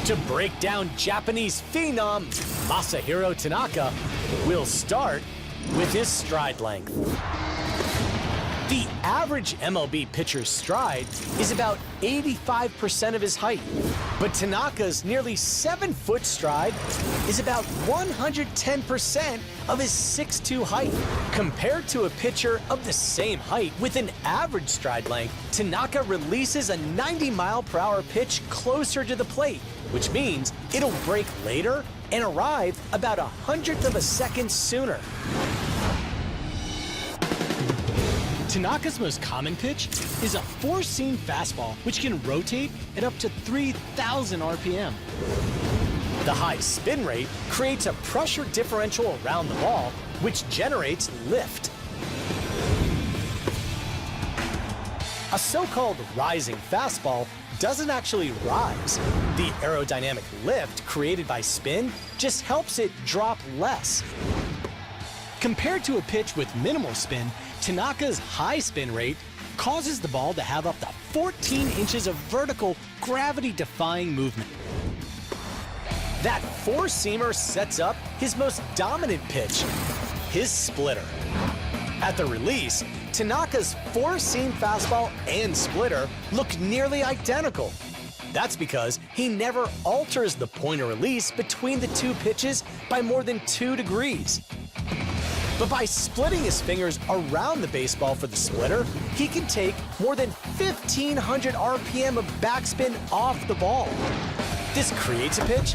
To break down Japanese phenom Masahiro Tanaka, we'll start with his stride length. The average MLB pitcher's stride is about 85% of his height, but Tanaka's nearly 7-foot stride is about 110% of his 6'2" height. Compared to a pitcher of the same height with an average stride length, Tanaka releases a 90-mile-per-hour pitch closer to the plate, which means it'll break later and arrive about 1/100th of a second sooner. Tanaka's most common pitch is a four-seam fastball, which can rotate at up to 3,000 RPM. The high spin rate creates a pressure differential around the ball, which generates lift. A so-called rising fastball doesn't actually rise. The aerodynamic lift created by spin just helps it drop less. Compared to a pitch with minimal spin, Tanaka's high spin rate causes the ball to have up to 14 inches of vertical, gravity-defying movement. That four-seamer sets up his most dominant pitch, his splitter. At the release, Tanaka's four-seam fastball and splitter look nearly identical. That's because he never alters the point of release between the two pitches by more than 2 degrees. But by splitting his fingers around the baseball for the splitter, he can take more than 1,500 RPM of backspin off the ball. This creates a pitch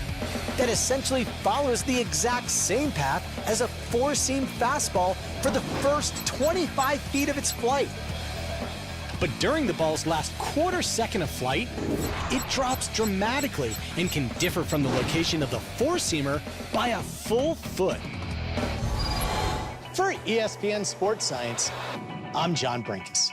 that essentially follows the exact same path as a four-seam fastball for the first 25 feet of its flight. But during the ball's last quarter second of flight, it drops dramatically and can differ from the location of the four-seamer by a full foot. For ESPN Sports Science, I'm John Brinkus.